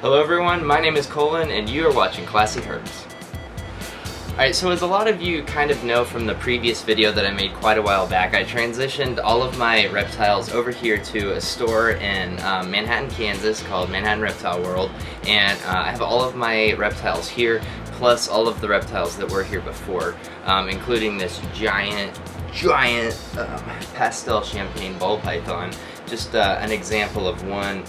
Hello everyone, my name is Colin and you are watching Classy Herps. Alright, so as a lot of you kind of know from the previous video that I made quite a while back, I transitioned all of my reptiles over here to a store in Manhattan, Kansas called Manhattan Reptile World, and I have all of my reptiles here, plus all of the reptiles that were here before, including this giant pastel champagne ball python. Just an example of one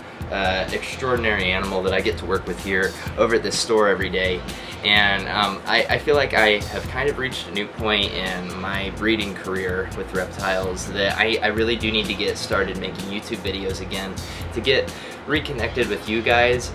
extraordinary animal that I get to work with here over at this store every day. And I feel like I have kind of reached a new point in my breeding career with reptiles that I really do need to get started making YouTube videos again to get reconnected with you guys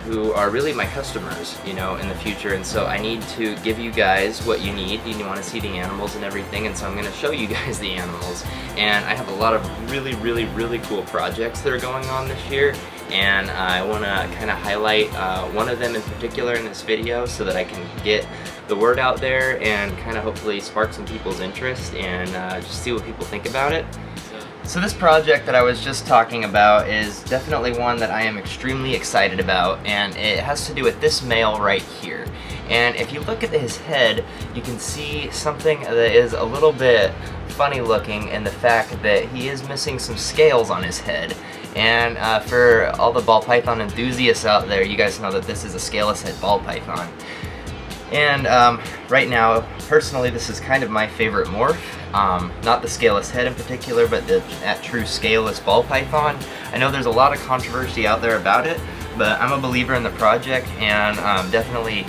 who are really my customers, you know, in the future. And so I need to give you guys what you need. You want to see the animals and everything, and so I'm going to show you guys the animals. And I have a lot of really cool projects that are going on this year, and I want to kind of highlight one of them in particular in this video so that I can get the word out there and kind of hopefully spark some people's interest and just see what people think about it. So this project that I was just talking about is definitely one that I am extremely excited about, and it has to do with this male right here. And if you look at his head, you can see something that is a little bit funny looking in the fact that he is missing some scales on his head. And for all the ball python enthusiasts out there, you guys know that this is a scaleless head ball python. And right now, personally, this is kind of my favorite morph. Not the scaleless head in particular, but that true scaleless ball python. I know there's a lot of controversy out there about it, but I'm a believer in the project, and definitely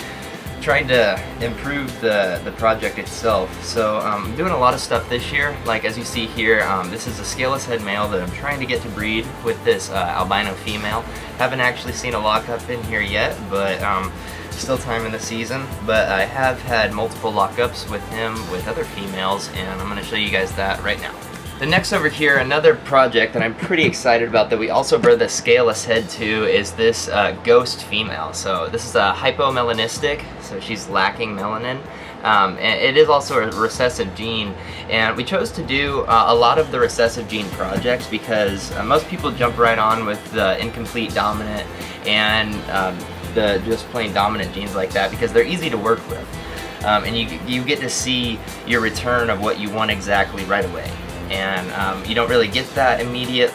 trying to improve the project itself. So I'm doing a lot of stuff this year. Like as you see here, this is a scaleless head male that I'm trying to get to breed with this albino female. Haven't actually seen a lockup in here yet, but still time in the season. But I have had multiple lockups with him with other females, and I'm going to show you guys that right now. The next over here, another project that I'm pretty excited about that we also bred the scaleless head to is this ghost female. So this is a hypomelanistic, so she's lacking melanin. And it is also a recessive gene, and we chose to do a lot of the recessive gene projects because most people jump right on with the incomplete dominant and the just plain dominant genes like that because they're easy to work with. And you get to see your return of what you want exactly right away. And you don't really get that immediate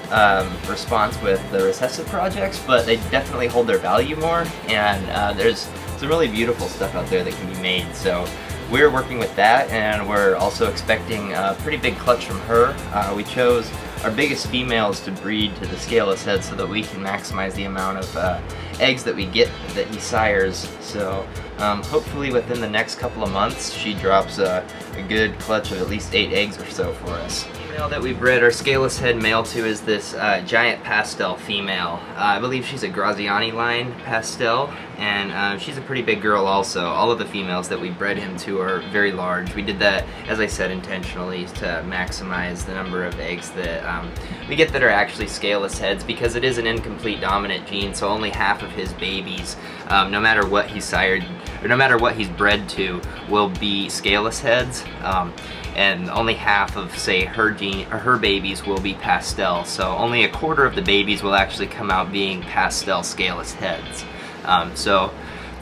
response with the recessive projects, but they definitely hold their value more, and there's some really beautiful stuff out there that can be made. So we're working with that, and we're also expecting a pretty big clutch from her. We chose our biggest females to breed to the scaleless head so that we can maximize the amount of eggs that we get that he sires. So hopefully within the next couple of months she drops a good clutch of at least 8 eggs or so for us. The female that we bred our scaleless head male to is this giant pastel female. I believe she's a Graziani line pastel, and she's a pretty big girl also. All of the females that we bred him to are very large. We did that, as I said, intentionally to maximize the number of eggs that we get that are actually scaleless heads, because it is an incomplete dominant gene, so only half of his babies, no matter what he's sired, or no matter what he's bred to, will be scaleless heads. And only half of, say, her babies will be pastel. So only a quarter of the babies will actually come out being pastel scaleless heads. So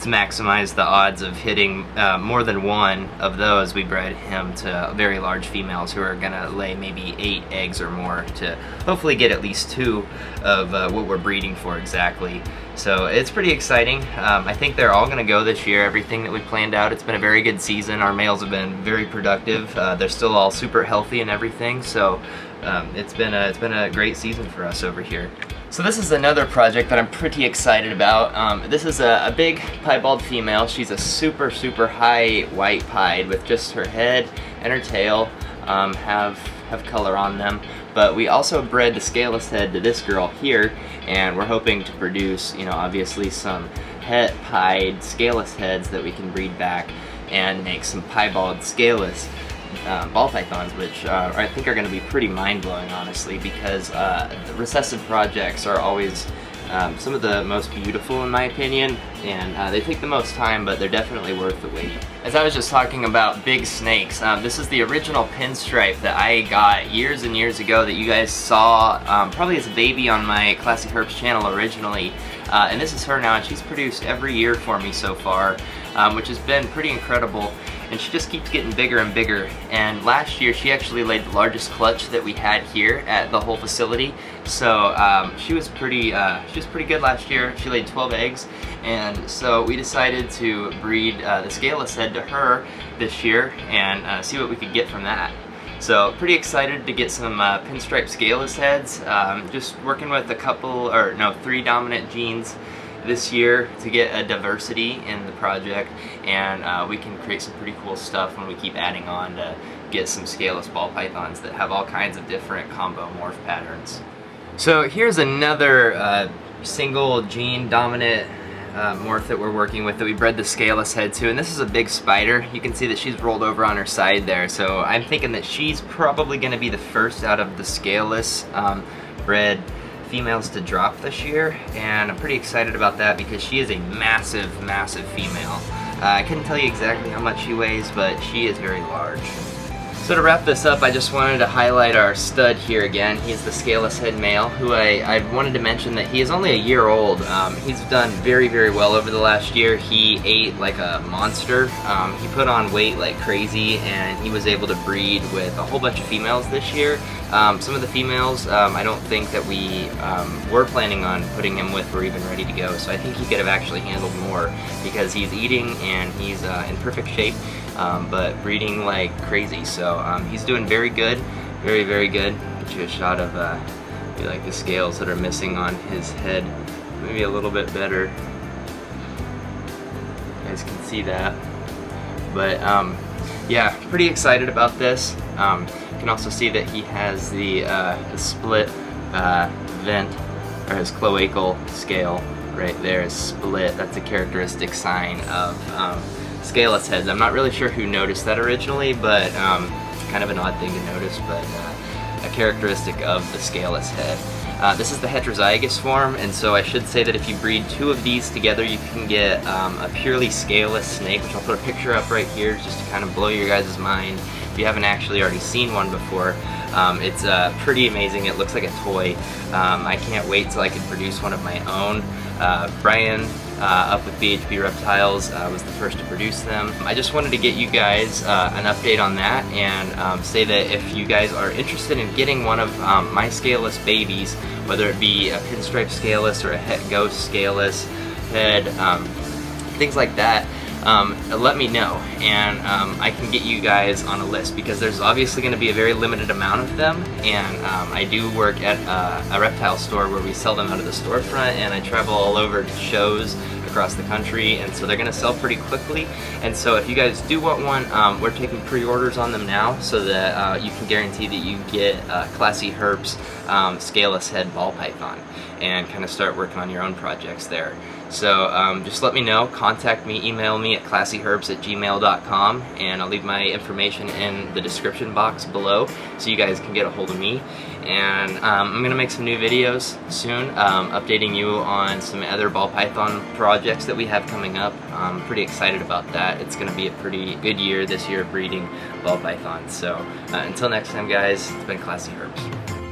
to maximize the odds of hitting more than one of those, we bred him to very large females who are gonna lay maybe 8 eggs or more to hopefully get at least 2 of what we're breeding for exactly. So it's pretty exciting. I think they're all gonna go this year, everything that we planned out. It's been a very good season. Our males have been very productive. They're still all super healthy and everything, so it's been a great season for us over here. So this is another project that I'm pretty excited about. This is a big piebald female. She's a super high white pied with just her head and her tail have color on them. But we also bred the scaleless head to this girl here, and we're hoping to produce, you know, obviously some het pied scaleless heads that we can breed back and make some piebald scaleless ball pythons, which I think are going to be pretty mind-blowing, honestly, because the recessive projects are always some of the most beautiful in my opinion, and they take the most time, but they're definitely worth the wait. As I was just talking about big snakes, this is the original Pinstripe that I got years and years ago that you guys saw probably as a baby on my Classy Herps channel originally. And this is her now, and she's produced every year for me so far, which has been pretty incredible. And she just keeps getting bigger and bigger. And last year she actually laid the largest clutch that we had here at the whole facility. So she was pretty good last year. She laid 12 eggs, and so we decided to breed the Scaleless head to her this year and see what we could get from that. So pretty excited to get some Pinstripe Scaleless heads. Just working with three dominant genes this year to get a diversity in the project, and we can create some pretty cool stuff when we keep adding on to get some scaleless ball pythons that have all kinds of different combo morph patterns. So here's another single gene dominant morph that we're working with that we bred the Scaleless head to, and this is a big spider. You can see that she's rolled over on her side there, so I'm thinking that she's probably going to be the first out of the Scaleless bred females to drop this year, and I'm pretty excited about that because she is a massive female. I couldn't tell you exactly how much she weighs, but she is very large. So to wrap this up, I just wanted to highlight our stud here again. He's the Scaleless head male, who I wanted to mention that he is only a year old. He's done very well over the last year. He ate like a monster. He put on weight like crazy, and he was able to breed with a whole bunch of females this year. Some of the females I don't think that we were planning on putting him with were even ready to go, so I think he could have actually handled more because he's eating and he's in perfect shape, but breeding like crazy. So he's doing very good, very good. Get you a shot of maybe like the scales that are missing on his head, maybe a little bit better. You guys can see that, but yeah, pretty excited about this. You can also see that he has the split vent, or his cloacal scale right there is split. That's a characteristic sign of Scaleless heads. I'm not really sure who noticed that originally, but kind of an odd thing to notice, but a characteristic of the Scaleless head. This is the heterozygous form, and so I should say that if you breed two of these together, you can get a purely scaleless snake, which I'll put a picture up right here just to kind of blow your guys' mind if you haven't actually already seen one before. It's pretty amazing. It looks like a toy. I can't wait till I can produce one of my own. Brian up with BHB Reptiles was the first to produce them. I just wanted to get you guys an update on that, and say that if you guys are interested in getting one of my Scaleless babies, whether it be a Pinstripe Scaleless or a Het Ghost Scaleless head, things like that, let me know, and I can get you guys on a list, because there's obviously going to be a very limited amount of them, and I do work at a reptile store where we sell them out of the storefront, and I travel all over to shows across the country, and so they're going to sell pretty quickly. And so if you guys do want one, we're taking pre-orders on them now, so that you can guarantee that you get Classy Herps Scaleless head ball python, and kind of start working on your own projects there. So just let me know, contact me, email me at classyherps@gmail.com, and I'll leave my information in the description box below so you guys can get a hold of me. And I'm going to make some new videos soon, updating you on some other ball python projects that we have coming up. I'm pretty excited about that. It's going to be a pretty good year this year breeding ball pythons. So until next time guys, it's been Classy Herps.